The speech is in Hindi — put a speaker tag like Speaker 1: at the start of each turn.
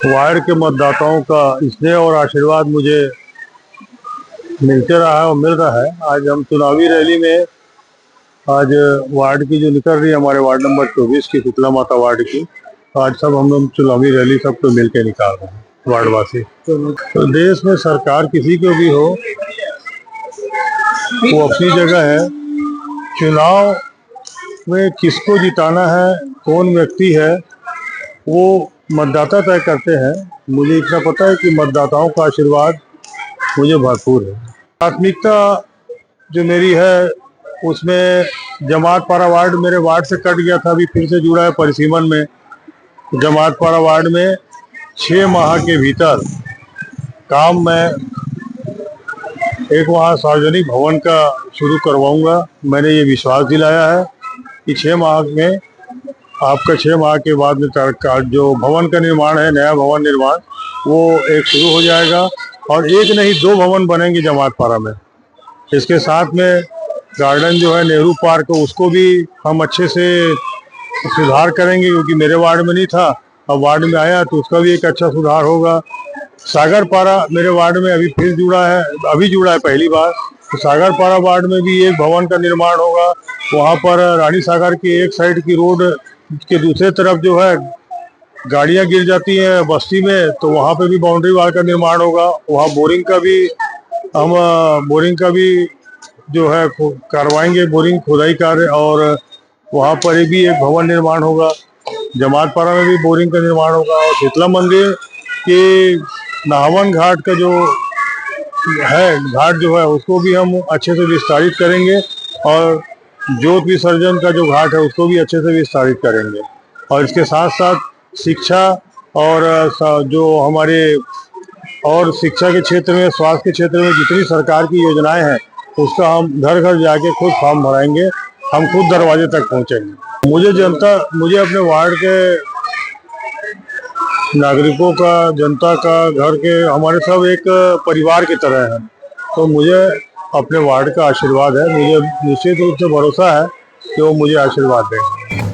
Speaker 1: वार्ड के मतदाताओं का स्नेह और आशीर्वाद मुझे मिलते रहा है और मिल रहा है। आज हम चुनावी रैली में आज वार्ड की जो निकल रही है, हमारे वार्ड नंबर 24 की शीतला माता वार्ड की, आज सब हम लोग चुनावी रैली सबको मिल के निकाल रहे हैं वार्डवासी। तो देश में सरकार किसी को भी हो, वो अपनी जगह है। चुनाव में किसको जिताना है, कौन व्यक्ति है, वो मतदाता तय करते हैं। मुझे इतना पता है कि मतदाताओं का आशीर्वाद मुझे भरपूर है। प्राथमिकता जो मेरी है उसमें जमातपाड़ा वार्ड मेरे वार्ड से कट गया था, अभी फिर से जुड़ा है परिसीमन में। जमातपाड़ा वार्ड में 6 माह के भीतर काम मैं एक वहाँ सार्वजनिक भवन का शुरू करवाऊंगा। मैंने ये विश्वास दिलाया है कि 6 माह में आपका 6 माह के बाद में जो भवन का निर्माण है, नया भवन निर्माण, वो एक शुरू हो जाएगा और एक नहीं 2 भवन बनेंगे जमातपाड़ा में। इसके साथ में गार्डन जो है नेहरू पार्क, उसको भी हम अच्छे से सुधार करेंगे, क्योंकि मेरे वार्ड में नहीं था, अब वार्ड में आया तो उसका भी एक अच्छा सुधार होगा। सागरपाड़ा मेरे वार्ड में अभी फिर जुड़ा है पहली बार, तो सागरपाड़ा वार्ड में भी एक भवन का निर्माण होगा। वहाँ पर रानी सागर की एक साइड की रोड के दूसरे तरफ जो है गाड़ियाँ गिर जाती हैं बस्ती में, तो वहाँ पे भी बाउंड्री वाल का निर्माण होगा। वहाँ बोरिंग का भी जो है करवाएंगे, बोरिंग खुदाई कार्य, और वहाँ पर भी एक भवन निर्माण होगा। जमातपाड़ा में भी बोरिंग का निर्माण होगा और शीतला मंदिर के नाहवन घाट का जो है घाट जो है उसको भी हम अच्छे से विस्तारित करेंगे, और ज्योत विसर्जन का जो घाट है उसको भी अच्छे से विस्तारित करेंगे। और इसके साथ साथ शिक्षा और जो हमारे और शिक्षा के क्षेत्र में, स्वास्थ्य के क्षेत्र में जितनी सरकार की योजनाएं हैं उसका हम घर घर जाके खुद फॉर्म भराएंगे, हम खुद दरवाजे तक पहुंचेंगे। मुझे अपने वार्ड के नागरिकों का, जनता का, घर के, हमारे सब एक परिवार की तरह है। तो मुझे अपने वार्ड का आशीर्वाद है, मुझे निश्चित रूप से भरोसा है कि वो मुझे आशीर्वाद देंगे।